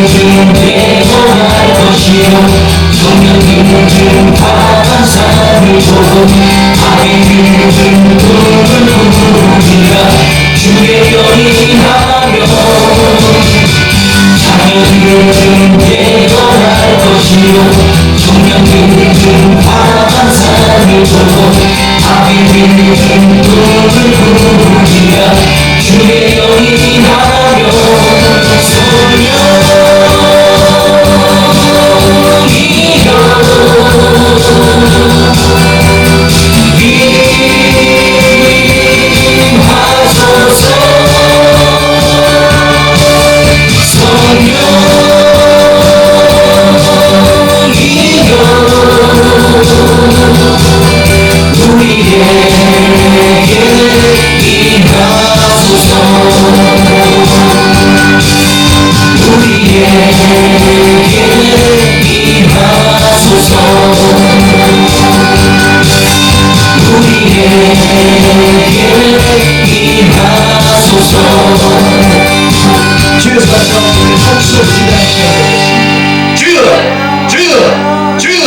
모든 깨어날 것이요 성령이 모든 강한 삶을 보고 아비 모든 꿈을 꾸리라 주의 별이 하며 자녀들은 깨어날 것이요 성령이 강한 삶을 보고 아비 모든 꿈을 꾸리라 주의 별이 하며 주여서 우리 성수를 기도하시겠습니다. 주여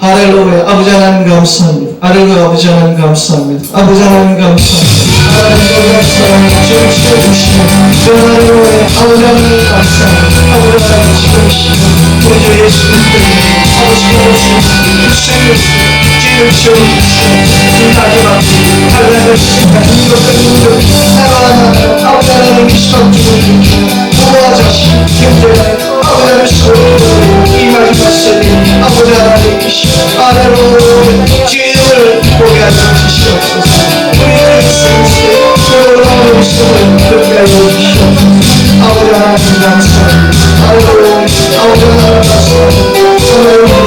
할렐루야. 아버지 하나님 감사합니다. 할렐루야. 아버지 하나님 감사합니다. 아버지 하나님 감사합니다. 하나님 감사합니다. 주여 지켜주시고 할렐루야. 아버지 하나님 감사합니다. 아버지 하나님 지켜주시고 우리 주 예수 그리스도 아버지가 오신 생명수 주를 지어주시고 이 마지막 하나님의 시간까지 이것을 사랑하는 아버지 하나님 시간 주시고 부모와 자식 형제가 아버지 하나님 시간 이 마지막 시간에 아버지 하나님 할렐루야 주님을 보게 하여 주시옵소서. 우리의 생세 주님의 시간을 듣게 하여 주시옵소서. 아버지 하나님 감사합니다. 할렐루야 아버지 하나님 감사합니다. 할렐루야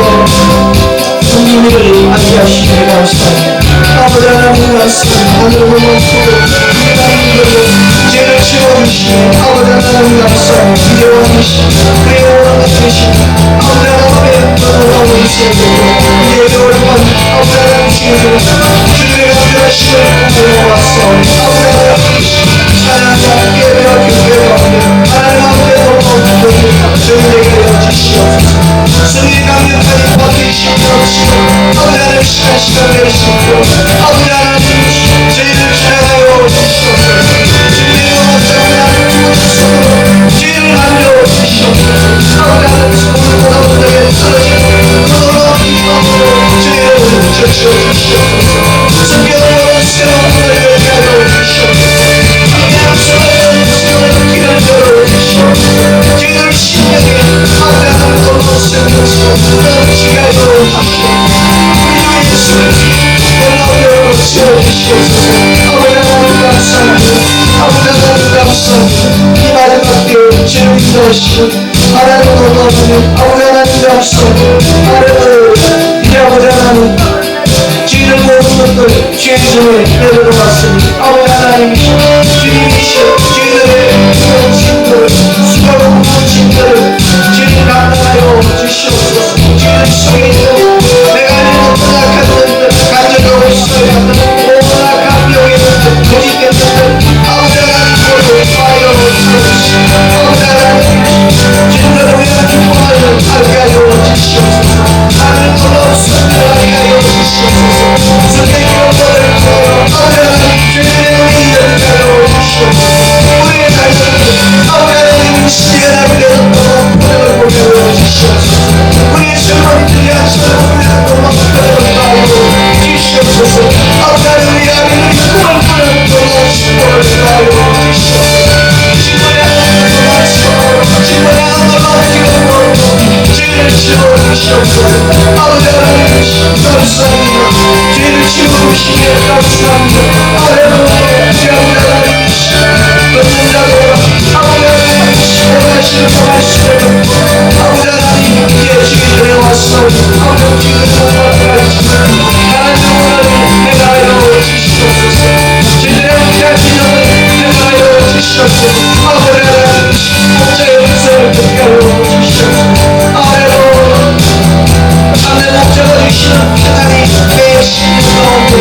주님을 함께 하시기를 감사합니다. 아버지 하나님 감사합니다. 하늘을 멈추고 하나님께로 죄를 지워주시고 아버지 하나님 감사합니다. 기대와 계시고 그리고 계시고 아버지 하나님의 돌아오는 세계로 이제 오랫동안 아버지 하나님 주님을 주님의 감사하시고 보내왔사오니 아버지 하나님 찬양과 예배와 기도의 가운데 하나님 앞에 돌아오는 저희에게 주시옵소서. 주님 강력하게 버티시옵소서. 아버지 하나님 시간 내리시고 아버지 하나님 저희를 사랑하여 주시옵소서. 주님의 원장을 하나님 주시옵소서. 주님을 알려 주시옵소서. 아버지 하나님 손을 보다보다에 떨어지는 그런 주님을 젖혀주시옵소서. 성경으로 새로운 노래를 하여 주시옵소서. 하나님 손을 기를 열어주시옵소서. 주님을 신명에 아버지 하나님 돌아오시는 것으로 지게 하여 주시옵소서. 우리 예수를 돌아오려 세워주시옵소서. 아버지 하나님 감사합니다. 아버지 하나님 감사합니다. 이 마지막 때에 주님 기도하시고 하나님 돌아오는 아버지 하나님 감사합니다. 할렐루야 이제 아버지 하나님 주님의 모든 것들 주의 손에 내려놓았으니 아버지 하나님이시여 주님이시여 주님의 모든 수고하고 모든 주님 감당하여 주시옵소서. 주님 속에 있는 내가 아니는 떠나갔는 가져가고 있어야 하는 모든 악한 병에 있는 고집했는 아버지 하나님으로 하여 주시옵소서. 아버지 하나님 주님을 위한 기뻐하여 알게 하여 주시옵소서. 하늘 돌아오시는 알게 하여 주시옵소서. 주님의 기도를 아버지 하나님 주님의 의를 하여 주시옵소서. 우리의 자녀들 아버지 하나님 시간 앞에 너무 보내어 주시옵소서. 우리의 젊은이들이 아침에 보내는 너무 하여 주시옵소서. 아버지 하나님 우리 아비를 꿈을 꾸는 너무 축복을 하여 주시옵소서. 주님의 하나님을 도와주시고 주님의 하나님을 맡기고 주님을 지워주시옵소서. 아버지 하나님 감사합니다. 주님을 지워주시기에 감사합니다. 할렐루야 아버지 하나님 어떤 자도 아버지 하나님 원하시는 원하시는 아버지 하나님 이제 주의 전에 왔사오니 아버지 주의 전에 왔사오니 하나님 원하는 내가 하여 주시옵소서. 주님의 함께한 기념을 내가 하여 주시옵소서. 아버지 하나님 목자의 은사를 듣게 하여 주시옵소서. 할렐루야 하늘 목자가 주시는 하나님 내 신의 가운데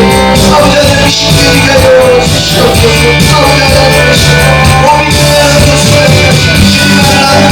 아버지 하나님 신기하게 하여 주시옵소서. 아버지 하나님 몸이 끝나는 것을 주님을 하나님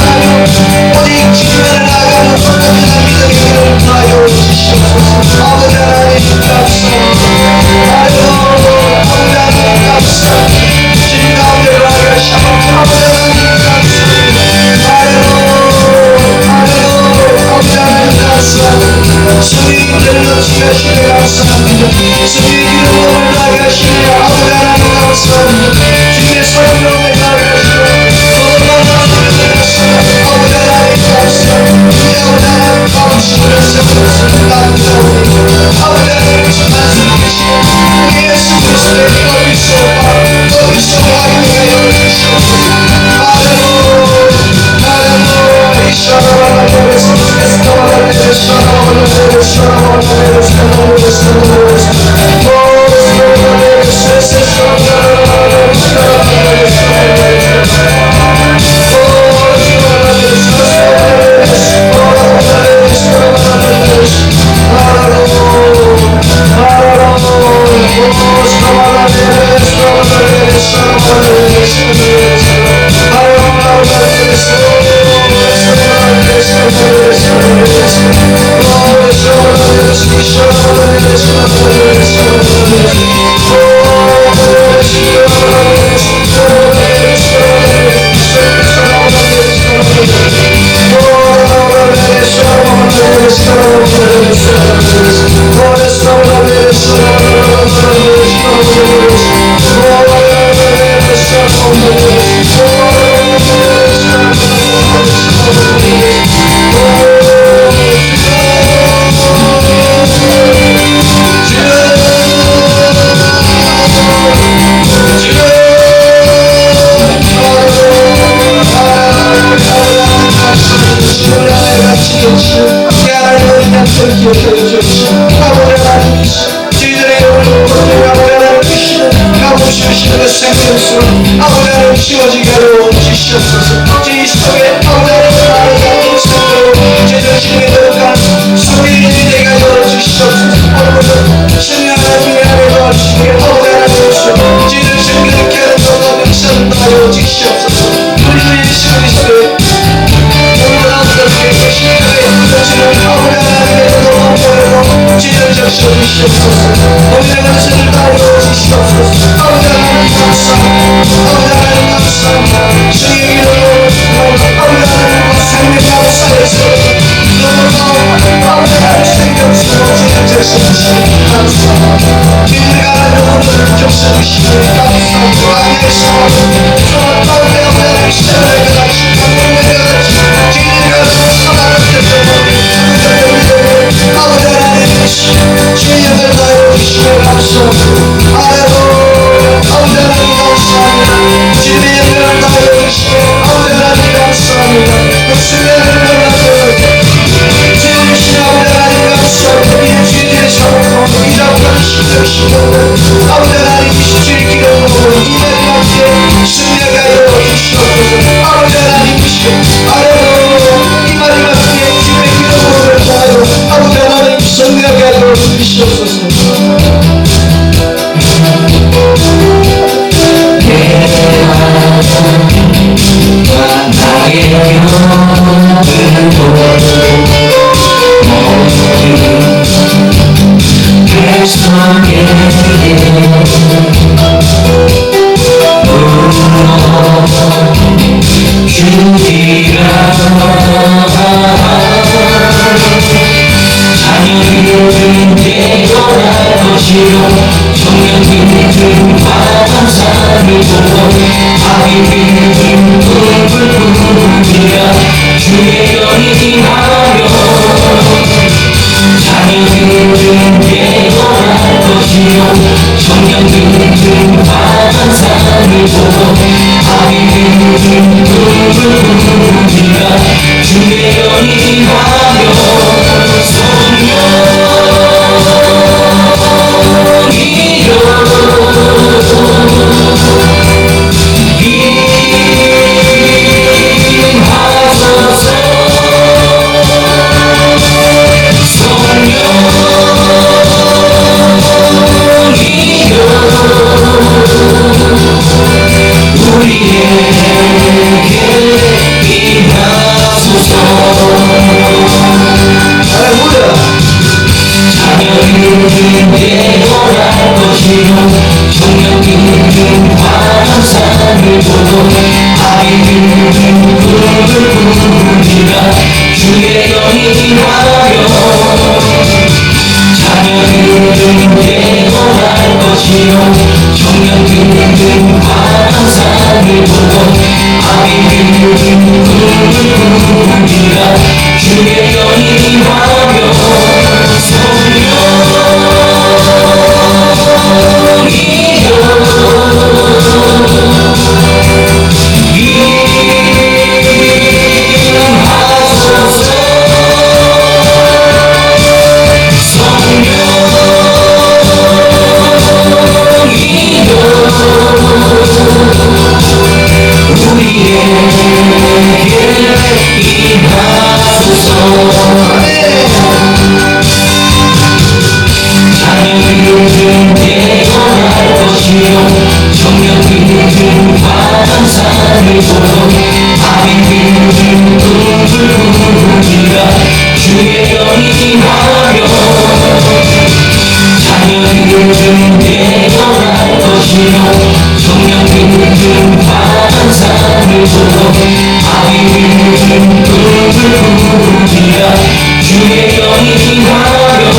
주의 영이 하며 자녀들은 깨어날 것이요 성령들은 환상을 보고 아비들은 꿈을 꾸리라 주의 영이 하여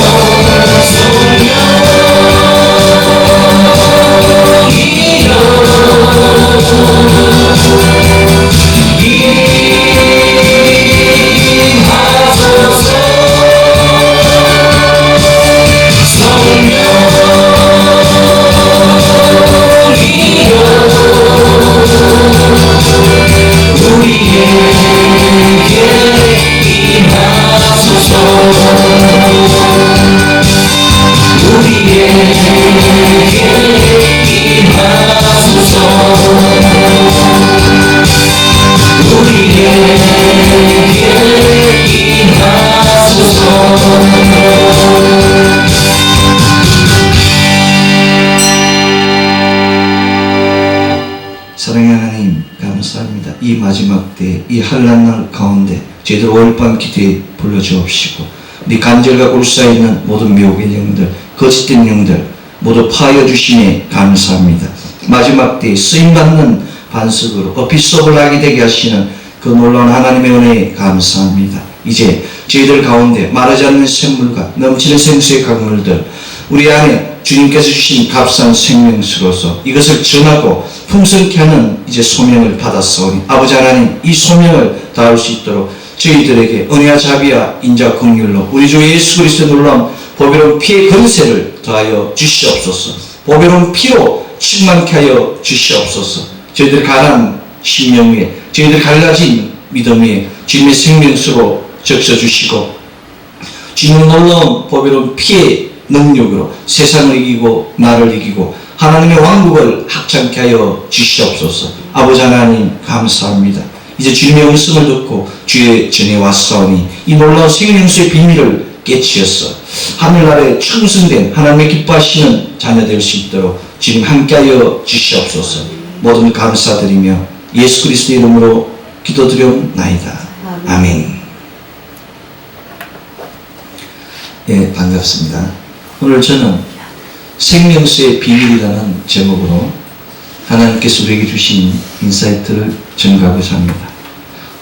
사랑의 하나님 감사합니다. 이 마지막 때 이 한란날 가운데 저희들 오늘 밤 기도에 불러주옵시고 우리 간절과 울사에 있는 모든 묘의 영들 거짓된 영들 모두 파여 주시니 감사합니다. 마지막 때에 쓰임받는 반석으로 어피스업을 하게 되게 하시는 그 놀라운 하나님의 은혜에 감사합니다. 이제 저희들 가운데 마르지 않는 샘물과 넘치는 생수의 강물들 우리 안에 주님께서 주신 값싼 생명수로서 이것을 전하고 풍성케 하는 이제 소명을 받았사오니 아버지 하나님 이 소명을 다할 수 있도록 저희들에게 은혜와 자비와 인자 긍휼로 우리 주 예수 그리스도의 놀라운 보배로운 피의 권세를 더하여 주시옵소서. 보배로운 피로 충만케 하여 주시옵소서. 저희들 가난 심령 위에 저희들 갈라진 믿음 위에 주님의 생명수로 적셔주시고 주님의 놀라운 보배로운 피의 능력으로 세상을 이기고 나를 이기고 하나님의 왕국을 확장케 하여 주시옵소서. 아버지 하나님 감사합니다. 이제 주님의 음성을 듣고 주의 전에 왔사오니 이 놀라운 생명수의 비밀을 깨치었어 하늘나라에 충성된 하나님의 기뻐하시는 자녀 될 수 있도록 주님 함께하여 주시옵소서. 모든 감사드리며 예수 그리스도의 이름으로 기도드려옵나이다. 아멘. 예, 반갑습니다. 오늘 저는 생명수의 비밀이라는 제목으로 하나님께서 우리에게 주신 인사이트를 전가하고자 합니다.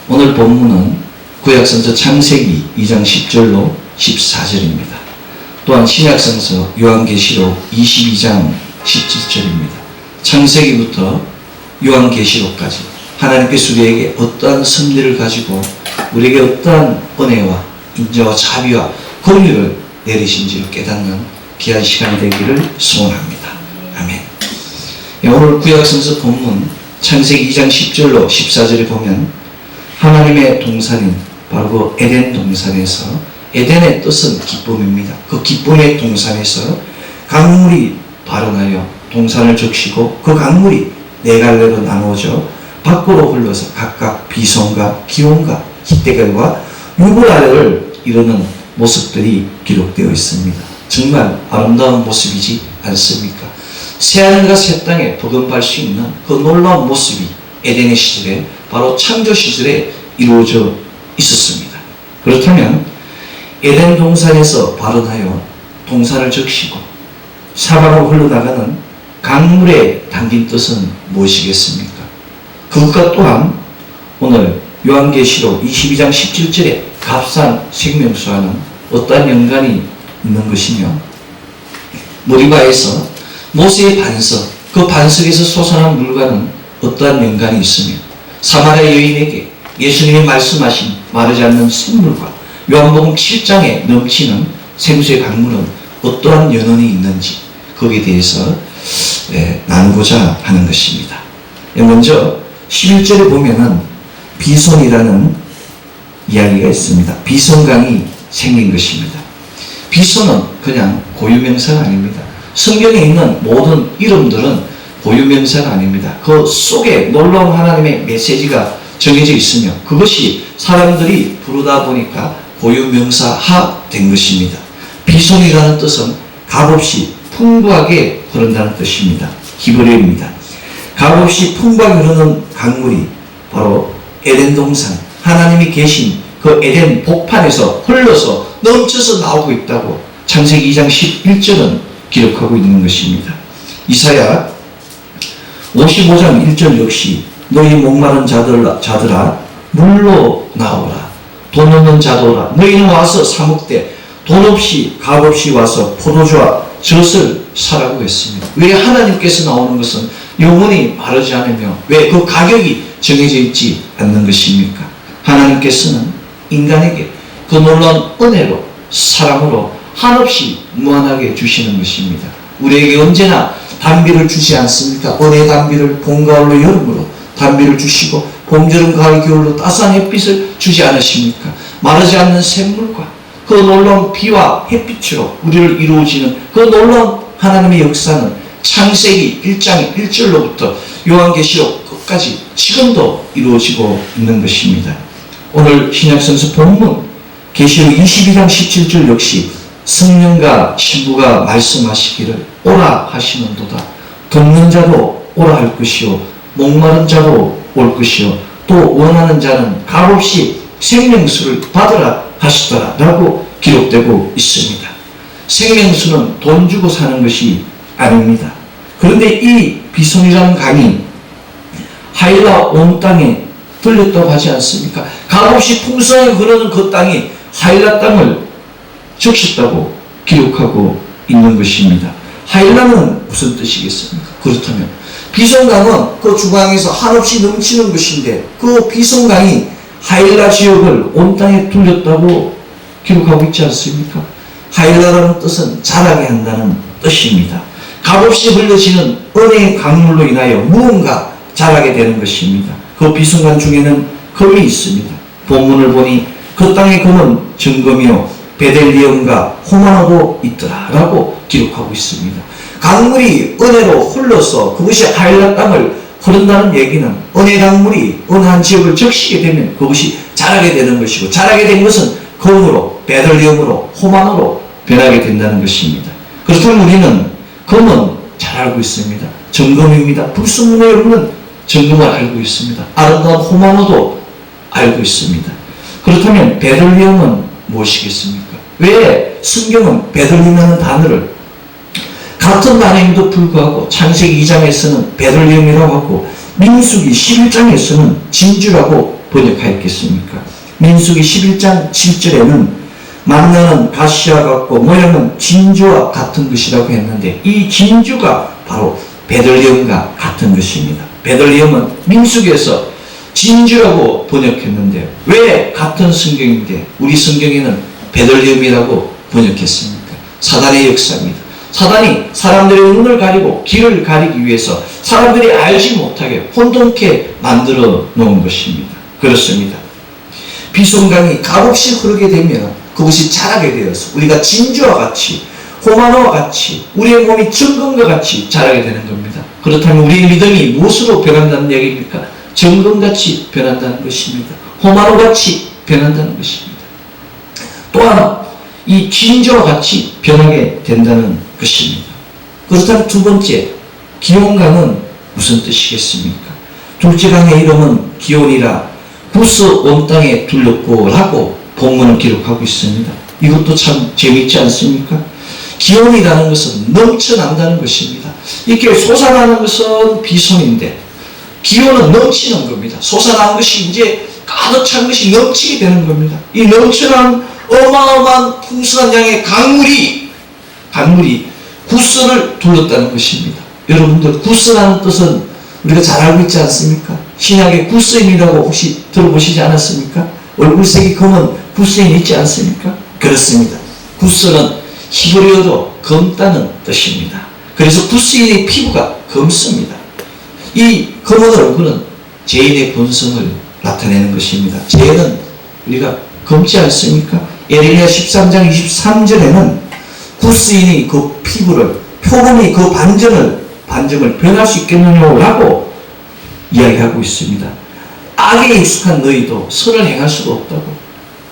오늘 본문은 구약성서 창세기 2장 10절로 14절입니다. 또한 신약성서 요한계시록 22장 17절입니다. 창세기부터 요한계시록까지 하나님께서 우리에게 어떠한 섭리를 가지고 우리에게 어떠한 은혜와 인자와 자비와 긍휼을 내리신지를 깨닫는 귀한 시간이 되기를 소원합니다. 아멘. 오늘 구약성서 본문 창세기 2장 10절로 14절에 보면 하나님의 동산인 바로 그 에덴 동산에서 에덴의 뜻은 기쁨입니다. 그 기쁨의 동산에서 강물이 발원하여 동산을 적시고 그 강물이 네 갈래로 나누어져 밖으로 흘러서 각각 비손과 기온과 히데갈과 유브라를 이루는 모습들이 기록되어 있습니다. 정말 아름다운 모습이지 않습니까? 새하늘과 새 땅에 버금갈 수 있는 그 놀라운 모습이 에덴의 시절에 바로 창조 시절에 이루어져 있었습니다. 그렇다면 에덴 동산에서 발원하여 동산을 적시고 사방으로 흘러나가는 강물에 담긴 뜻은 무엇이겠습니까? 그것과 또한 오늘 요한계시록 22장 17절에 값싼 생명수와는 어떠한 연관이 있는 것이며 머리바에서 모세의 반석, 그 반석에서 솟아난 물과는 어떠한 연관이 있으며 사마리아 여인에게 예수님이 말씀하신 마르지 않는 샘물과 요한복음 7장에 넘치는 생수의 강물은 어떠한 연원이 있는지 거기에 대해서 나누고자 하는 것입니다. 먼저 11절에 보면은 비손이라는 이야기가 있습니다. 비손강이 생긴 것입니다. 비손은 그냥 고유명사가 아닙니다. 성경에 있는 모든 이름들은 고유명사가 아닙니다. 그 속에 놀라운 하나님의 메시지가 정해져 있으며 그것이 사람들이 부르다 보니까 고유명사화 된 것입니다. 비손이라는 뜻은 값없이 풍부하게 흐른다는 뜻입니다. 히브리어입니다. 값없이 풍부하게 흐르는 강물이 바로 에덴 동산, 하나님이 계신 그 에덴 복판에서 흘러서 넘쳐서 나오고 있다고 창세기 2장 11절은 기록하고 있는 것입니다. 이사야 55장 1절 역시 너희 목마른 자들아 물로 나오라. 돈 없는 자들아 너희는 와서 사 먹되 돈 없이 값 없이 와서 포도주와 젖을 사라고 했습니다. 왜 하나님께서 나오는 것은 영원히 마르지 않으며 왜 그 가격이 정해져 있지 않는 것입니까? 하나님께서는 인간에게 그 놀라운 은혜로 사랑으로 한없이 무한하게 주시는 것입니다. 우리에게 언제나 단비를 주지 않습니까? 은혜의 단비를 봄, 가을로, 여름으로 단비를 주시고 봄, 여름, 가을, 겨울로 따스한 햇빛을 주지 않으십니까? 마르지 않는 샘물과 그 놀라운 비와 햇빛으로 우리를 이루어지는 그 놀라운 하나님의 역사는 창세기 1장 1절로부터 요한계시록 끝까지 지금도 이루어지고 있는 것입니다. 오늘 신약성서 본문 계시록 22장 17절 역시 성령과 신부가 말씀하시기를 오라 하시는도다. 듣는 자도 오라 할 것이요 목마른 자도 올 것이요 또 원하는 자는 값없이 생명수를 받으라 하시더라 라고 기록되고 있습니다. 생명수는 돈 주고 사는 것이 아닙니다. 그런데 이 비손이라는 강이 하일라 온 땅에 들렸다고 하지 않습니까? 값없이 풍성하게 흐르는 그 땅이 하일라 땅을 적셨다고 기록하고 있는 것입니다. 하일라는 무슨 뜻이겠습니까? 그렇다면 비손강은 그 중앙에서 한없이 넘치는 것인데 그 비손강이 하일라 지역을 온 땅에 둘렸다고 기록하고 있지 않습니까? 하일라라는 뜻은 자라게 한다는 뜻입니다. 값없이 흘러지는 은혜의 강물로 인하여 무언가 자라게 되는 것입니다. 그 비손강 중에는 금이 있습니다. 본문을 보니 그 땅의 금은 정금이요 베델리엄과 호마노도 있더라 라고 기록하고 있습니다. 강물이 은혜로 흘러서 그것이 하일라 땅을 흐른다는 얘기는 은혜 강물이 어느 한 지역을 적시게 되면 그것이 자라게 되는 것이고 자라게 된 것은 금으로 베들리엄으로 호마노로 변하게 된다는 것입니다. 그렇다면 우리는 금은 잘 알고 있습니다. 정금입니다. 불순물에 없는 정금을 알고 있습니다. 아름다운 호마노도 알고 있습니다. 그렇다면 베들리엄은 무엇이겠습니까? 왜 성경은 베들리엄이라는 단어를 같은 단어임에도 불구하고 창세기 2장에서는 베들리엄이라고 하고 민수기 11장에서는 진주라고 번역하였겠습니까? 민수기 11장 7절에는 만나는 가시와 같고 모양은 진주와 같은 것이라고 했는데 이 진주가 바로 베들리엄과 같은 것입니다. 베들리엄은 민수기에서 진주라고 번역했는데 왜 같은 성경인데 우리 성경에는 베들리엄이라고 번역했습니까? 사단의 역사입니다. 사단이 사람들의 눈을 가리고 길을 가리기 위해서 사람들이 알지 못하게 혼돈케 만들어 놓은 것입니다. 그렇습니다. 비손강이 값없이 흐르게 되면 그것이 자라게 되어서 우리가 진주와 같이 호마노와 같이 우리의 몸이 정금과 같이 자라게 되는 겁니다. 그렇다면 우리의 믿음이 무엇으로 변한다는 얘기입니까? 정금같이 변한다는 것입니다. 호마노같이 변한다는 것입니다. 또 하나 이 진주와 같이 변하게 된다는 것입니다. 그렇다면 두 번째 기온강은 무슨 뜻이겠습니까? 둘째 강의 이름은 기온이라 구스 온 땅에 둘렸고 라고 본문을 기록하고 있습니다. 이것도 참 재미있지 않습니까? 기온이라는 것은 넘쳐난다는 것입니다. 이렇게 솟아나는 것은 비손인데 기온은 넘치는 겁니다. 솟아나는 것이 이제 가득 찬 것이 넘치게 되는 겁니다. 이 넘쳐난 어마어마한 풍성한 양의 강물이 구스를 둘렀다는 것입니다. 여러분들 구스라는 뜻은 우리가 잘 알고 있지 않습니까? 신약의 구스인이라고 혹시 들어보시지 않았습니까? 얼굴색이 검은 구스인 있지 않습니까? 그렇습니다. 구스는 히브리어로 검다는 뜻입니다. 그래서 구스인의 피부가 검습니다. 이 검은 얼굴은 죄인의 본성을 나타내는 것입니다. 죄는 우리가 검지 않습니까? 에레미야 13장 23절에는 구스인이 그 피부를 표범이 그 반점을 변할 수 있겠느냐라고 이야기하고 있습니다. 악에 익숙한 너희도 선을 행할 수가 없다고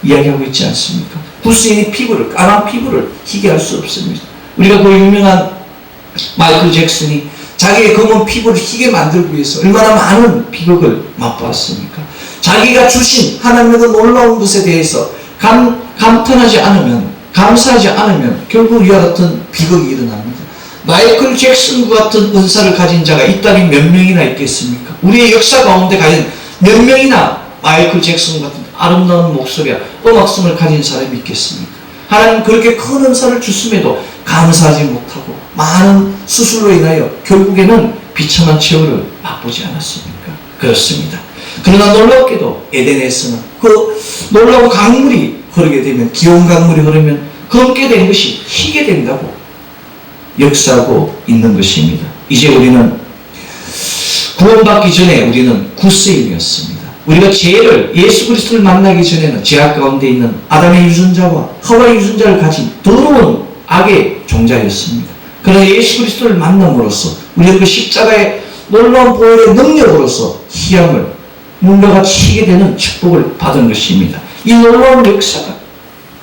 이야기하고 있지 않습니까? 구스인이 까만 피부를 희게 할 수 없습니다. 우리가 그 유명한 마이클 잭슨이 자기의 검은 피부를 희게 만들기 위해서 얼마나 많은 비극을 맛보았습니까? 자기가 주신 하나님의 놀라운 것에 대해서 감탄하지 않으면 감사하지 않으면 결국 이와 같은 비극이 일어납니다. 마이클 잭슨과 같은 은사를 가진 자가 이 땅에 몇 명이나 있겠습니까? 우리의 역사 가운데 과연 몇 명이나 마이클 잭슨 같은 아름다운 목소리와 음악성을 가진 사람이 있겠습니까? 하나님 그렇게 큰 은사를 주심에도 감사하지 못하고 많은 수술로 인하여 결국에는 비참한 최후를 맛보지 않았습니까? 그렇습니다. 그러나 놀랍게도 에덴에서는 그 놀라운 강물이 흐르게 되면, 기온 강물이 흐르면 검게 된 것이 희게 된다고 역사하고 있는 것입니다. 이제 우리는 구원받기 전에 우리는 굿세임이었습니다. 우리가 죄를, 예수 그리스도를 만나기 전에는 죄악 가운데 있는 아담의 유전자와 하와의 유전자를 가진 더러운 악의 종자였습니다. 그러나 예수 그리스도를 만남으로써 우리는 그 십자가의 놀라운 보혈의 능력으로서 희양을 물러가 치게 되는 축복을 받은 것입니다. 이 놀라운 역사가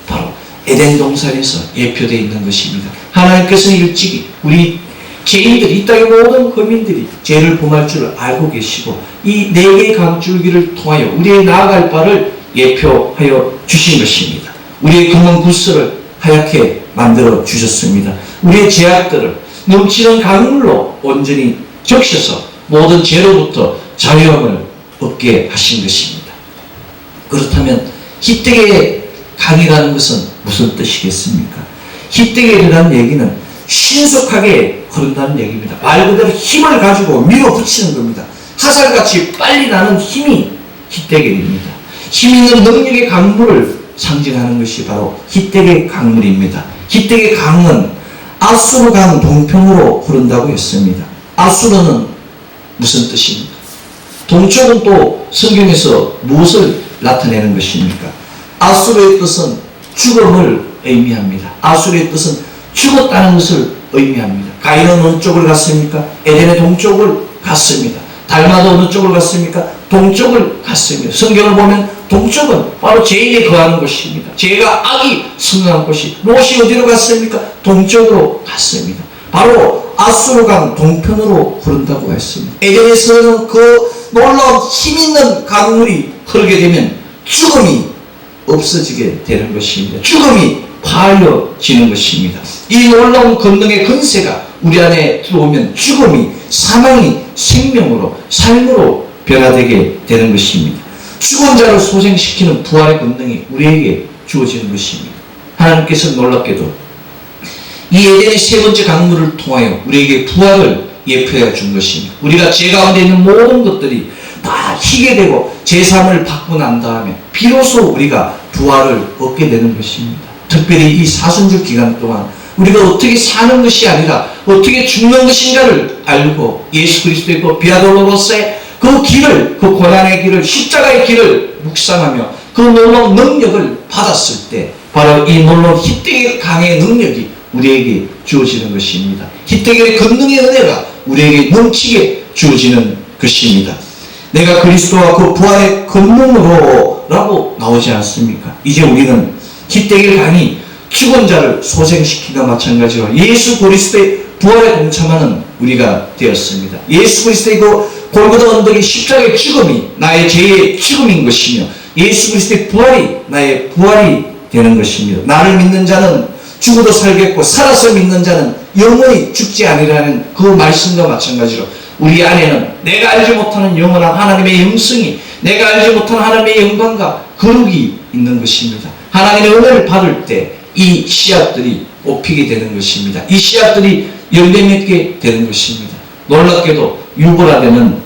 바로 에덴 동산에서 예표되어 있는 것입니다. 하나님께서는 일찍이 우리 죄인들이, 이 땅의 모든 거민들이 죄를 범할 줄 알고 계시고 이 네 개의 강줄기를 통하여 우리의 나아갈 바를 예표하여 주신 것입니다. 우리의 검은 구슬을 하얗게 만들어 주셨습니다. 우리의 죄악들을 넘치는 강물로 온전히 적셔서 모든 죄로부터 자유함을 얻게 하신 것입니다. 그렇다면 희택의 강이라는 것은 무슨 뜻이겠습니까? 희택이라는 얘기는 신속하게 흐른다는 얘기입니다. 말 그대로 힘을 가지고 밀어붙이는 겁니다. 화살같이 빨리 나는 힘이 희택입니다. 힘 있는 능력의 강물을 상징하는 것이 바로 희택의 강물입니다. 희택의 강은 아수르 강 동편으로 흐른다고 했습니다. 아수르는 무슨 뜻입니까? 동쪽은 또 성경에서 무엇을 나타내는 것입니까? 아수르의 뜻은 죽음을 의미합니다. 아수르의 뜻은 죽었다는 것을 의미합니다. 가인은 어느 쪽을 갔습니까? 에덴의 동쪽을 갔습니다. 달마도 어느 쪽을 갔습니까? 동쪽을 갔습니다. 성경을 보면 동쪽은 바로 죄인이 거하는 곳입니다. 죄가 악이 성행한 곳이, 롯이 어디로 갔습니까? 동쪽으로 갔습니다. 바로 아수르강 동편으로 흐른다고 했습니다. 에덴에서는 그 놀라운 힘있는 강물이 흐르게 되면 죽음이 없어지게 되는 것입니다. 죽음이 파열려지는 것입니다. 이 놀라운 권능의 권세가 우리 안에 들어오면 죽음이, 사망이 생명으로, 삶으로 변화되게 되는 것입니다. 죽은 자를 소생시키는 부활의 권능이 우리에게 주어지는 것입니다. 하나님께서 놀랍게도 이 에덴의 세 번째 강물을 통하여 우리에게 부활을 예표해 준 것입니다. 우리가 죄 가운데 있는 모든 것들이 다 희게 되고 제3을 받고 난 다음에 비로소 우리가 부활을 얻게 되는 것입니다. 특별히 이 사순절 기간 동안 우리가 어떻게 사는 것이 아니라 어떻게 죽는 것인가를 알고 예수 그리스도의 그 비아돌로로서의 그 길을, 그 고난의 길을, 십자가의 길을 묵상하며 그 놀라운 능력을 받았을 때 바로 이 놀라운 희택의 강의 능력이 우리에게 주어지는 것입니다. 희택의 권능의 은혜가 우리에게 넘치게 주어지는 것입니다. 내가 그리스도와 그 부활의 권능으로 라고 나오지 않습니까? 이제 우리는 희택의 강이 죽은 자를 소생시키기와 마찬가지로 예수 그리스도의 부활에 동참하는 우리가 되었습니다. 예수 그리스도의 그 골고다 언덕의 십자가의 죽음이 나의 죄의 죽음인 것이며 예수 그리스도의 부활이 나의 부활이 되는 것입니다. 나를 믿는 자는 죽어도 살겠고 살아서 믿는 자는 영원히 죽지 아니라는 그 말씀과 마찬가지로 우리 안에는 내가 알지 못하는 영원한 하나님의 영성이, 내가 알지 못하는 하나님의 영광과 거룩이 있는 것입니다. 하나님의 은혜를 받을 때 이 씨앗들이 뽑히게 되는 것입니다. 이 씨앗들이 열매 맺게 되는 것입니다. 놀랍게도 유보라되는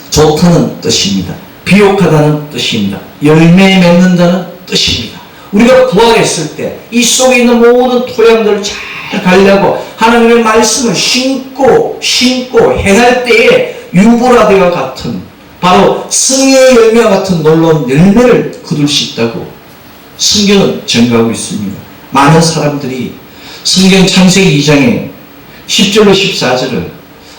좋다는 뜻입니다. 비옥하다는 뜻입니다. 열매 맺는다는 뜻입니다. 우리가 부활했을 때 이 속에 있는 모든 토양들을 잘 관리하고 하나님의 말씀을 심고 행할 때에 유보라되와 같은 바로 성령의 열매와 같은 놀라운 열매를 거둘 수 있다고 성경은 증거하고 있습니다. 많은 사람들이 성경 창세기 2장에 10절로 14절을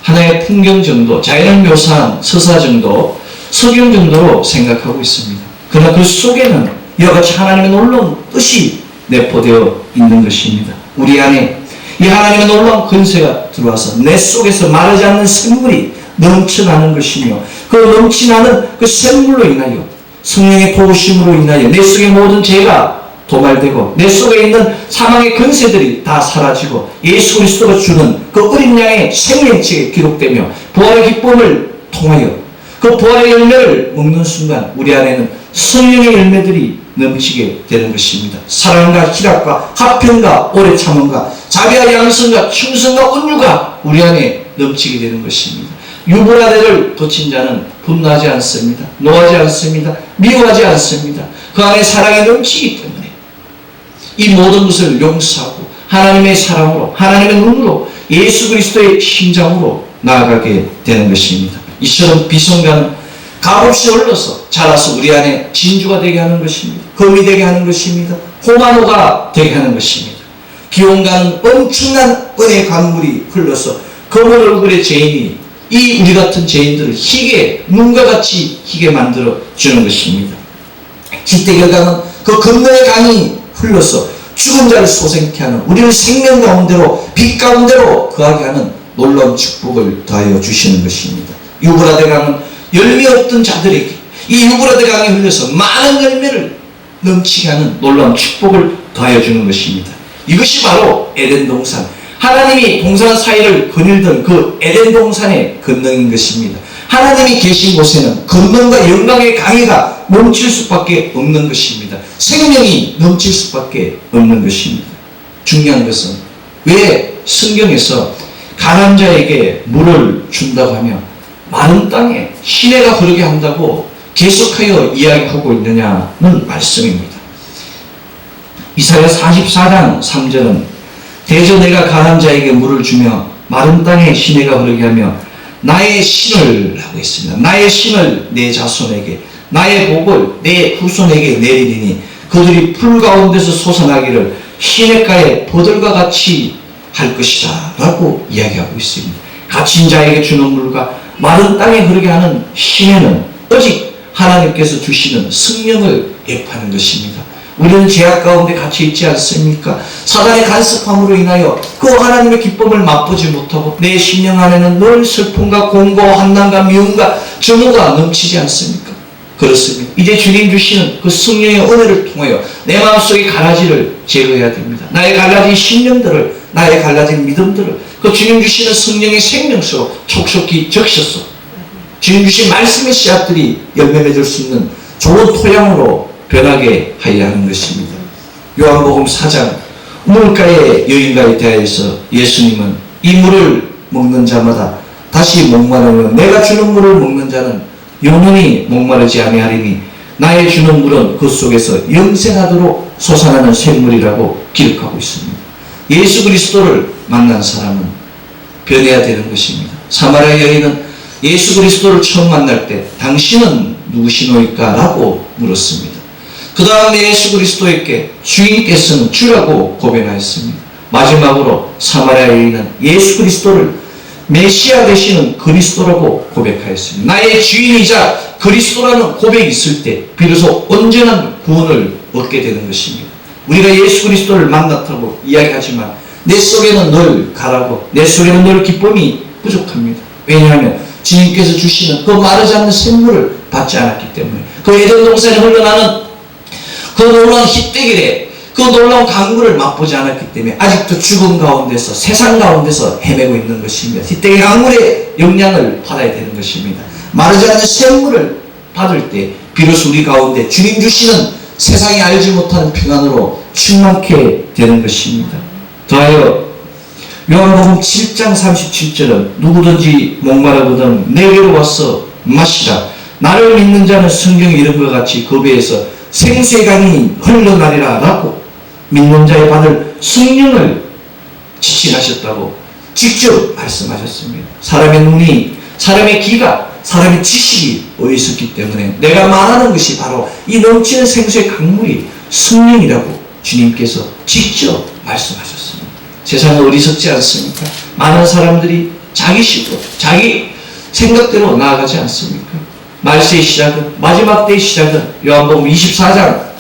하나의 풍경 정도, 자연을 묘사한 서사 정도, 석영 정도로 생각하고 있습니다. 그러나 그 속에는 이와 같이 하나님의 놀라운 뜻이 내포되어 있는 것입니다. 우리 안에 이 하나님의 놀라운 권세가 들어와서 내 속에서 마르지 않는 샘물이 넘쳐나는 것이며 그 넘쳐나는 그 샘물로 인하여 성령의 도우심으로 인하여 내 속의 모든 죄가 도말되고 내 속에 있는 사망의 근세들이 다 사라지고 예수 그리스도가 주는 그 어린 양의 생명책에 기록되며 부활의 기쁨을 통하여 그 부활의 열매를 먹는 순간 우리 안에는 성령의 열매들이 넘치게 되는 것입니다. 사랑과 희락과 화평과 오래 참음과 자비와 양성과 충성과 온유가 우리 안에 넘치게 되는 것입니다. 유브라데를 덧친 자는 분노하지 않습니다. 노하지 않습니다. 미워하지 않습니다. 그 안에 사랑이 넘치기 때문에 이 모든 것을 용서하고 하나님의 사랑으로 하나님의 눈으로 예수 그리스도의 심장으로 나아가게 되는 것입니다. 이처럼 비성가는 값없이 흘러서 자라서 우리 안에 진주가 되게 하는 것입니다. 금이 되게 하는 것입니다. 호마노가 되게 하는 것입니다. 기온가는 엄청난 은혜 강물이 흘러서 검은 얼굴의 죄인이 이 우리 같은 죄인들을 희게 눈과 같이 희게 만들어 주는 것입니다. 기대결강은 그 금능의 강이 흘러서 죽은 자를 소생케 하는 우리를 생명 가운데로 빛 가운데로 거하게 하는 놀라운 축복을 더하여 주시는 것입니다. 유브라데 강은 열매 없던 자들에게 이 유브라데 강이 흘러서 많은 열매를 넘치게 하는 놀라운 축복을 더하여 주는 것입니다. 이것이 바로 에덴 동산, 하나님이 동산 사이를 거닐던 그 에덴 동산의 권능인 것입니다. 하나님이 계신 곳에는 권능과 영광의 강의가 넘칠 수밖에 없는 것입니다. 생명이 넘칠 수밖에 없는 것입니다. 중요한 것은 왜 성경에서 가난한 자에게 물을 준다고 하며 마른 땅에 시내가 흐르게 한다고 계속하여 이야기하고 있느냐는 말씀입니다. 이사야 44장 3절은 대저 내가 가난한 자에게 물을 주며 마른 땅에 시내가 흐르게 하며 나의 신을 하고 있습니다. 나의 신을 내 자손에게 나의 복을 내 후손에게 내리리니 그들이 풀 가운데서 솟아나기를 시냇가의 버들과 같이 할 것이다 라고 이야기하고 있습니다. 갇힌 자에게 주는 물과 마른 땅에 흐르게 하는 시내는 오직 하나님께서 주시는 성령을 예표하는 것입니다. 우리는 죄악 가운데 갇혀 있지 않습니까? 사단의 간섭함으로 인하여 그 하나님의 기쁨을 맛보지 못하고 내 심령 안에는 늘 슬픔과 공고와 환난과 미움과 증오가 넘치지 않습니까? 그렇습니다. 이제 주님 주시는 그 성령의 은혜를 통하여 내 마음속의 가라지를 제거해야 됩니다. 나의 갈라진 심령들을, 나의 갈라진 믿음들을 그 주님 주시는 성령의 생명수로 촉촉히 적셔서 주님 주신 말씀의 씨앗들이 열매 맺을 수 있는 좋은 토양으로 변하게 하여야 하는 것입니다. 요한복음 4장 물가의 여인과에 대하여서 예수님은 이 물을 먹는 자마다 다시 목마르면 내가 주는 물을 먹는 자는 영원히 목마르지 아니하리니 나의 주는 물은 그 속에서 영생하도록 솟아나는 샘물이라고 기록하고 있습니다. 예수 그리스도를 만난 사람은 변해야 되는 것입니다. 사마리아 여인은 예수 그리스도를 처음 만날 때 당신은 누구시노이까? 라고 물었습니다. 그 다음에 예수 그리스도에게 주인께서는 주라고 고백하였습니다. 마지막으로 사마리아 여인은 예수 그리스도를 메시아 되시는 그리스도라고 고백하였습니다. 나의 주인이자 그리스도라는 고백이 있을 때 비로소 온전한 구원을 얻게 되는 것입니다. 우리가 예수 그리스도를 만났다고 이야기하지만 내 속에는 늘 가라고 내 속에는 늘 기쁨이 부족합니다. 왜냐하면 주님께서 주시는 그 마르지 않는 샘물을 받지 않았기 때문에 그 에덴 동산에 흘러나는 그 놀라운 희대길에 그 놀라운 강물을 맛보지 않았기 때문에 아직도 죽음 가운데서 세상 가운데서 헤매고 있는 것입니다. 희대길 강물의 영향을 받아야 되는 것입니다. 마르지 않는 샘물을 받을 때 비로소 우리 가운데 주님 주시는 세상이 알지 못하는 평안으로 충만케 되는 것입니다. 더하여 요한복음 7장 37절은 누구든지 목마르거든 내게로 와서 마시라. 나를 믿는 자는 성경에 이런 것 같이 그 배에서 생수의 강이 흘러나리라 라고 믿는 자의 받을 성령을 지칭하셨다고 직접 말씀하셨습니다. 사람의 눈이, 사람의 귀가, 사람의 지식이 어리석기 때문에 내가 말하는 것이 바로 이 넘치는 생수의 강물이 성령이라고 주님께서 직접 말씀하셨습니다. 세상은 어리석지 않습니까? 많은 사람들이 자기 식으로, 자기 생각대로 나아가지 않습니까? 말세의 시작은, 마지막 때의 시작은 요한복음 24장,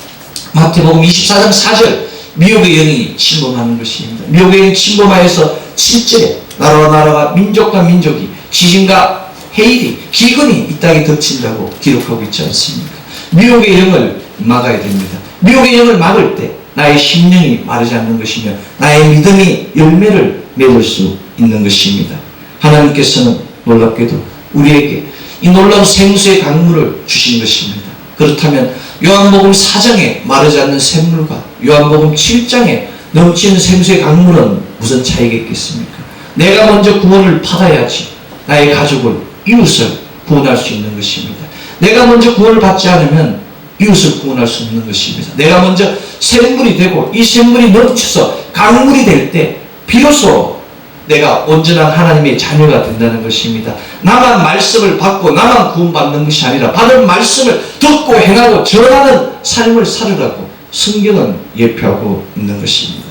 마태복음 24장 4절 미혹의 영이 침범하는 것입니다. 미혹의 영이 침범하여서 7절에 나라와 나라가 민족과 민족이 지진과 해일이 기근이 이 땅에 덮친다고 기록하고 있지 않습니까? 미혹의 영을 막아야 됩니다. 미혹의 영을 막을 때 나의 심령이 마르지 않는 것이며 나의 믿음이 열매를 맺을 수 있는 것입니다. 하나님께서는 놀랍게도 우리에게 이 놀라운 생수의 강물을 주신 것입니다. 그렇다면 요한복음 4장에 마르지 않는 샘물과 요한복음 7장에 넘치는 생수의 강물은 무슨 차이가 있겠습니까? 내가 먼저 구원을 받아야지 나의 가족을, 이웃을 구원할 수 있는 것입니다. 내가 먼저 구원을 받지 않으면 이웃을 구원할 수 없는 것입니다. 내가 먼저 샘물이 되고 이 샘물이 넘쳐서 강물이 될 때 비로소 내가 온전한 하나님의 자녀가 된다는 것입니다. 나만 말씀을 받고 나만 구원받는 것이 아니라 받은 말씀을 듣고 행하고 전하는 삶을 살으라고 성경은 예표하고 있는 것입니다.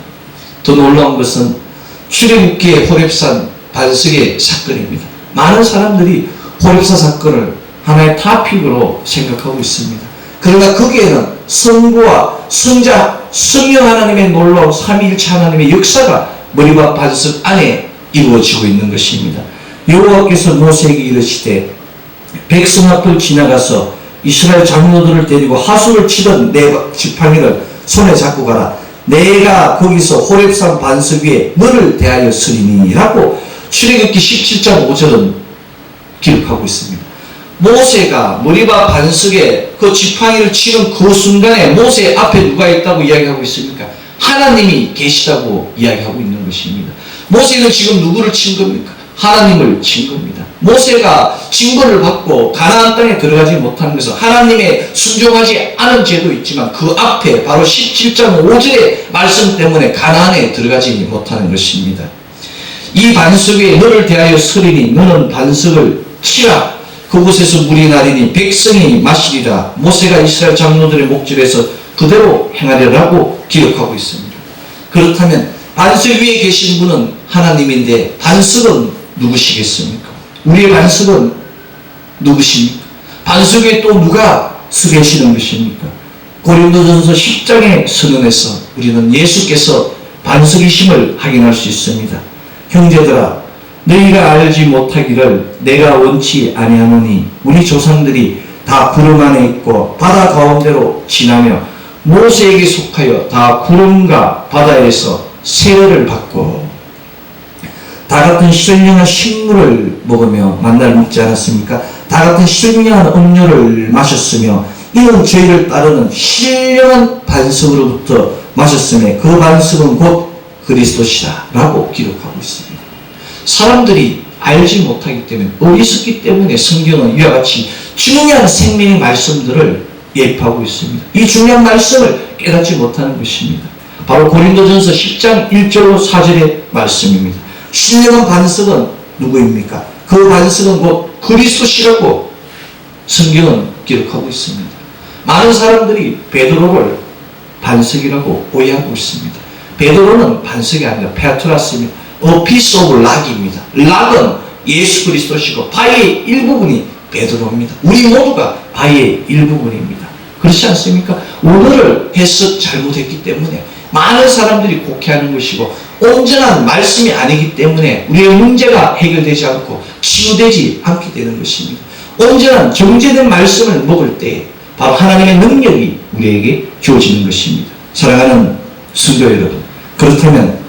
더 놀라운 것은 출애굽기의 호렙산 반석의 사건입니다. 많은 사람들이 호렙산 사건을 하나의 타픽으로 생각하고 있습니다. 그러나 거기에는 성부와 성자, 성령 하나님의 놀라운 삼위일체 하나님의 역사가 머리와 반석 안에 이루어지고 있는 것입니다. 여호와께서 모세에게 이르시되 백성 앞을 지나가서 이스라엘 장로들을 데리고 하수를 치던 네 지팡이를 손에 잡고 가라. 내가 거기서 호렙산 반석 위에 너를 대하여 서리니 라고 출애굽기 17장 5절은 기록하고 있습니다. 모세가 머리와 반석에 그 지팡이를 치는 그 순간에 모세 앞에 누가 있다고 이야기하고 있습니까? 하나님이 계시다고 이야기하고 있는 것입니다. 모세는 지금 누구를 친 겁니까? 하나님을 친 겁니다. 모세가 징벌을 받고 가나안 땅에 들어가지 못하는 것은 하나님의 순종하지 않은 죄도 있지만 그 앞에 바로 17장 5절의 말씀 때문에 가나안에 들어가지 못하는 것입니다. 이 반석 위에 너를 대하여 서리니 너는 반석을 치라. 그곳에서 물이 나리니 백성이 마시리라. 모세가 이스라엘 장로들의 목전에서 그대로 행하려라고 기록하고 있습니다. 그렇다면 반석 위에 계신 분은 하나님인데 반석은 누구시겠습니까? 우리의 반석은 누구십니까? 반석 위에 또 누가 서 계시는 것입니까? 고린도전서 10장의 선언에서 우리는 예수께서 반석이심을 확인할 수 있습니다. 형제들아, 너희가 알지 못하기를 내가 원치 아니하노니 우리 조상들이 다 구름 안에 있고 바다 가운데로 지나며 모세에게 속하여 다 구름과 바다에서 세례를 받고 다 같은 신령한 식물을 먹으며 만나를 먹지 않았습니까? 다 같은 신령한 음료를 마셨으며 이는 저희를 따르는 신령한 반석으로부터 마셨으며 그 반석은 곧 그리스도시다 라고 기록하고 있습니다. 사람들이 알지 못하기 때문에 어리석기 때문에 성경은 이와 같이 중요한 생명의 말씀들을 예표하고 있습니다. 이 중요한 말씀을 깨닫지 못하는 것입니다. 바로 고린도전서 10장 1절로 4절의 말씀입니다. 신령한 반석은 누구입니까? 그 반석은 곧 그리스도시라고 성경은 기록하고 있습니다. 많은 사람들이 베드로를 반석이라고 오해하고 있습니다. 베드로는 반석이 아니라 페트라스입니다. A piece of rock입니다. 락은 예수 그리스도시고 바위의 일부분이 베드로입니다. 우리 모두가 바위의 일부분입니다. 그렇지 않습니까? 오늘을 해석 잘못했기 때문에 많은 사람들이 곡해하는 것이고 온전한 말씀이 아니기 때문에 우리의 문제가 해결되지 않고 치유되지 않게 되는 것입니다. 온전한 정제된 말씀을 먹을 때 바로 하나님의 능력이 우리에게 주어지는 것입니다. 사랑하는 성도 여러분, 그렇다면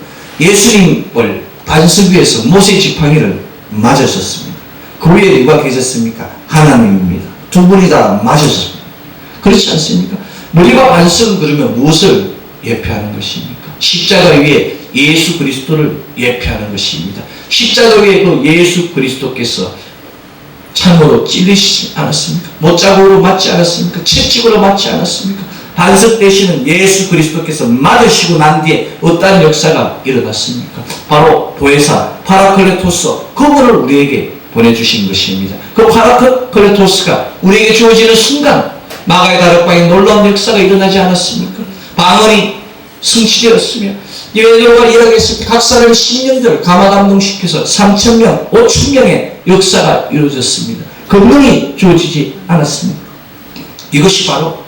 예수님을 반석 위에서 모세 지팡이를 맞으셨습니다. 그 위에 누가 계셨습니까? 하나님입니다. 두 분이 다 맞으셨습니다. 그렇지 않습니까? 머리와 반석은 그러면 무엇을 예표하는 것입니까? 십자가 위에 예수 그리스도를 예표하는 것입니다. 십자가 위에 그 예수 그리스도께서 참으로 찔리시지 않았습니까? 못자국으로 맞지 않았습니까? 채찍으로 맞지 않았습니까? 반석 되시는 예수 그리스도께서 맞으시고 난 뒤에 어떠한 역사가 일어났습니까? 바로 보혜사 파라클레토스 그분을 우리에게 보내주신 것입니다. 그 파라클레토스가 우리에게 주어지는 순간 마가의 다락방에 놀라운 역사가 일어나지 않았습니까? 방언이 성취되었으며 예배가 일하겠을 때 각 사람 10년들 감화감동시켜서 3,000명, 5,000명의 역사가 이루어졌습니다. 그분이 주어지지 않았습니다. 이것이 바로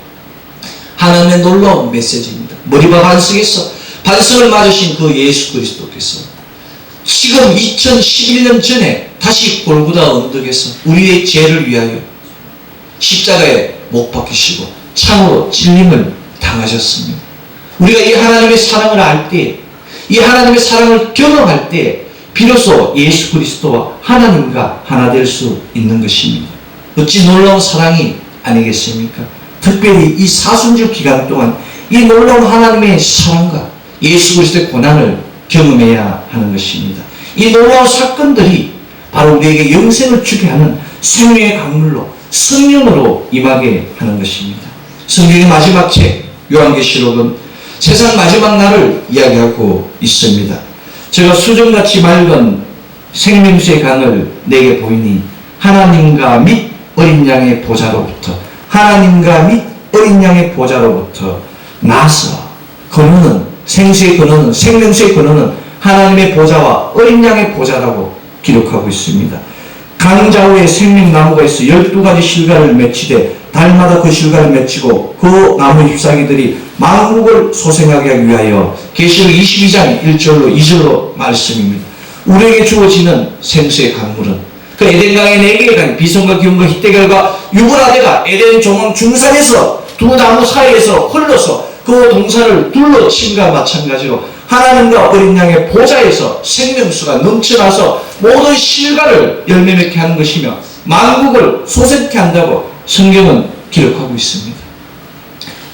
하나님의 놀라운 메시지입니다. 머리와 반석에서 반석을 맞으신 그 예수 그리스도께서 지금 2011년 전에 다시 골고다 언덕에서 우리의 죄를 위하여 십자가에 못 박히시고 창으로 찔림을 당하셨습니다. 우리가 이 하나님의 사랑을 알 때, 이 하나님의 사랑을 경험할 때 비로소 예수 그리스도와 하나님과 하나 될 수 있는 것입니다. 어찌 놀라운 사랑이 아니겠습니까? 특별히 이 사순절 기간 동안 이 놀라운 하나님의 사랑과 예수 그리스도의 고난을 경험해야 하는 것입니다. 이 놀라운 사건들이 바로 우리에게 영생을 주게 하는 생명의 강물로 성령으로 임하게 하는 것입니다. 성경의 마지막 책 요한계시록은 세상 마지막 날을 이야기하고 있습니다. 제가 수정같이 맑은 생명수의 강을 내게 보이니 하나님과 및 어린 양의 보좌로부터 하나님과 및 어린 양의 보좌로부터 나서 근원은 생수의 근원은 생명수의 근원은 하나님의 보좌와 어린 양의 보좌라고 기록하고 있습니다. 강좌우에 생명나무가 있어 12가지 실과를 맺히되 달마다 그 실과를 맺히고 그 나무 잎사귀들이 만국을 소생하게 하기 위하여 계시록 22장 1절로 2절로 말씀입니다. 우리에게 주어지는 생수의 강물은 그 에덴강의 4개의 강, 비손과 기온과 히데겔과 유브라데가 에덴 종황 중산에서 두 나무 사이에서 흘러서 그 동산을 둘러친과 마찬가지로 하나님과 어린 양의 보좌에서 생명수가 넘쳐나서 모든 실과를 열매 맺게 하는 것이며 만국을 소생케 한다고 성경은 기록하고 있습니다.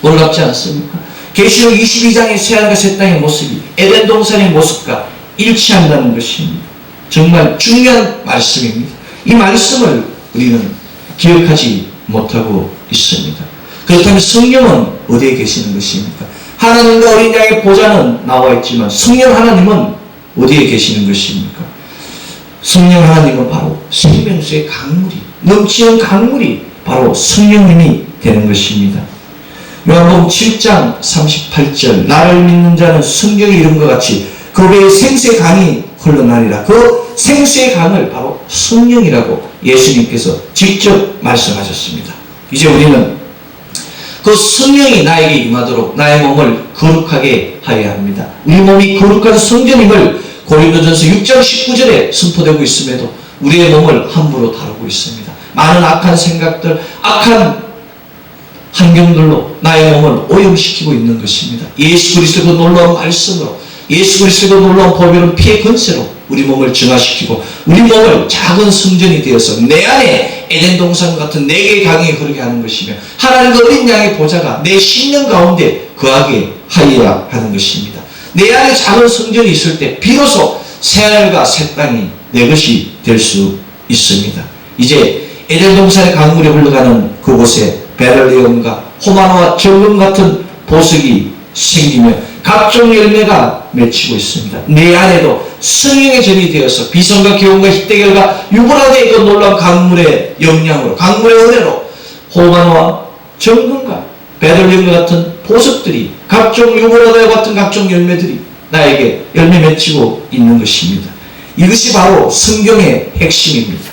놀랍지 않습니까? 계시록 22장의 새하늘과 새 땅의 모습이 에덴 동산의 모습과 일치한다는 것입니다. 정말 중요한 말씀입니다. 이 말씀을 우리는 기억하지 못하고 있습니다. 그렇다면 성령은 어디에 계시는 것입니까? 하나님과 어린 양의 보좌는 나와 있지만 성령 하나님은 어디에 계시는 것입니까? 성령 하나님은 바로 생명수의 강물이 넘치는 강물이 바로 성령님이 되는 것입니다. 요한복음 7장 38절 나를 믿는 자는 성경에 이른 것 같이 그 배에 생수의 강이 흘러나리라. 그 생수의 강을 바로 성령이라고 예수님께서 직접 말씀하셨습니다. 이제 우리는 그 성령이 나에게 임하도록 나의 몸을 거룩하게 하여야 합니다. 우리 몸이 거룩한 성전임을 고린도전서 6장 19절에 선포되고 있음에도 우리의 몸을 함부로 다루고 있습니다. 많은 악한 생각들, 악한 환경들로 나의 몸을 오염시키고 있는 것입니다. 예수 그리스도의 그 놀라운 말씀으로 예수 그리스도의 그 놀라운 보배로운 피의 권세로 우리 몸을 정화시키고 우리 몸을 작은 성전이 되어서 내 안에 에덴 동산 같은 4개의 강이 흐르게 하는 것이며 하나님과 어린 양의 보좌가 내 심령 가운데 거하게 하여야 하는 것입니다. 내 안에 작은 성전이 있을 때 비로소 새하늘과 새 땅이 내 것이 될 수 있습니다. 이제 에덴 동산의 강물이 흘러가는 그곳에 베들레헴과 호마노와 정금 같은 보석이 생기며 각종 열매가 맺히고 있습니다. 내 안에도 성령의 전이 되어서 비손과 기온과 히데겔과 유브라데의 그 놀라운 강물의 영향으로 강물의 은혜로 호마노와 정금과 베들레헴 같은 보석들이 각종 유브라데와 같은 각종 열매들이 나에게 열매 맺히고 있는 것입니다. 이것이 바로 성경의 핵심입니다.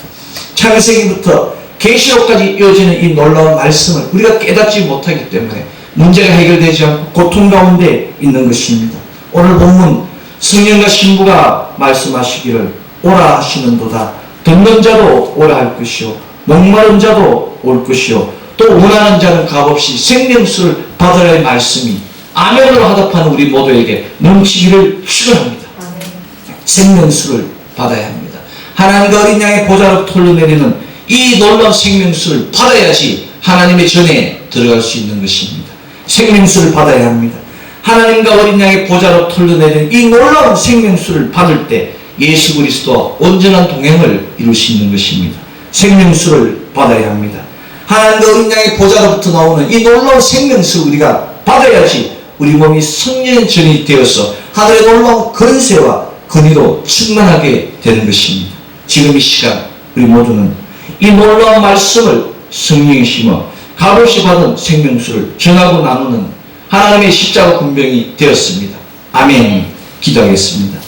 창세기부터 계시록까지 이어지는 이 놀라운 말씀을 우리가 깨닫지 못하기 때문에 문제가 해결되지 않고 고통 가운데 있는 것입니다. 오늘 본문 성령과 신부가 말씀하시기를 오라 하시는도다. 듣는 자도 오라 할 것이요 목마른 자도 올 것이요 또 원하는 자는 값없이 생명수를 받으라 의 말씀이 아멘으로 화답하는 우리 모두에게 넘치기를 축원합니다. 생명수를 받아야 합니다. 하나님과 어린 양의 보좌로부터 흘러내리는 이 놀라운 생명수를 받아야지 하나님의 전에 들어갈 수 있는 것입니다. 생명수를 받아야 합니다. 하나님과 어린 양의 보좌로 흘러내리는 이 놀라운 생명수를 받을 때 예수 그리스도와 온전한 동행을 이룰 수 있는 것입니다. 생명수를 받아야 합니다. 하나님과 어린 양의 보좌로부터 나오는 이 놀라운 생명수를 우리가 받아야지 우리 몸이 성령의 전이 되어서 하늘의 놀라운 권세와 권위로 충만하게 되는 것입니다. 지금 이 시간 우리 모두는 이 놀라운 말씀을 성령이 심어 값없이 받은 생명수를 전하고 나누는 하나님의 십자가 군병이 되었습니다. 아멘. 기도하겠습니다.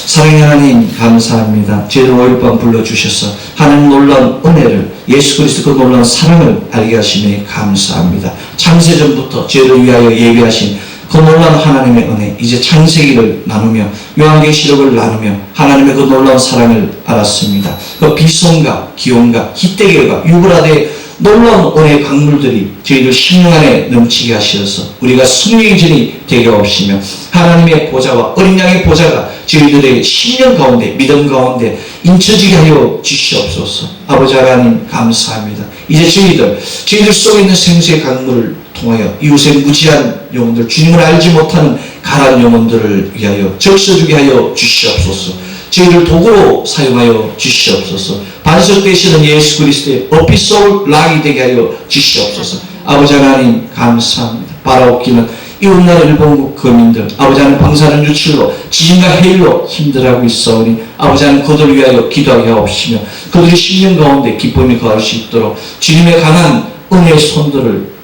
사랑의 하나님 감사합니다. 저희를 5일밤 불러주셔서 하나님 놀라운 은혜를 예수 그리스도 그 놀라운 사랑을 알게 하시니 감사합니다. 창세전부터 저희를 위하여 예비하신 그 놀라운 하나님의 은혜 이제 창세기를 나누며 요한계시록을 나누며 하나님의 그 놀라운 사랑을 알았습니다. 그 비손과 기온과 히데겔과 유브라데의 놀라운 은혜의 강물들이 저희들 심령 안에 넘치게 하셔서 우리가 성령의 전이 되게 하시며 하나님의 보좌와 어린 양의 보좌가 저희들의 심령 가운데 믿음 가운데 인쳐지게 하여 주시옵소서. 아버지 하나님 감사합니다. 이제 저희들 속에 있는 생수의 강물을 통하여 이웃의 무지한 영혼들, 주님을 알지 못하는 가난 영혼들을 위하여 적셔주게 하여 주시옵소서. 저희를 도구로 사용하여 주시옵소서. 반석 되시는 예수 그리스도의 어피소울 락이 되게 하여 주시옵소서. 아버지 하나님 감사합니다. 바라옵기는 이웃나라 일본국 거민들, 아버지 하나님 방사능 유출로 지진과 해일로 힘들어하고 있사오니 아버지 하나님 그들을 위하여 기도하게 하옵시며 그들의 심령 가운데 기쁨이 거할 수 있도록 주님의 강한 은혜의 손들을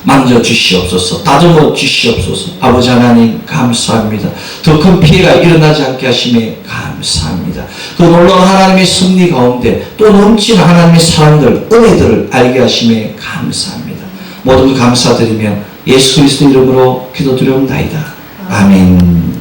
만져 주시옵소서. 다듬어 주시옵소서. 아버지 하나님 감사합니다. 더 큰 피해가 일어나지 않게 하심에 감사합니다. 그 놀라운 하나님의 섭리 가운데 또 넘치는 하나님의 사랑들, 은혜들을 알게 하심에 감사합니다. 모든 감사드리며 예수 그리스도 이름으로 기도드리옵나이다. 아멘.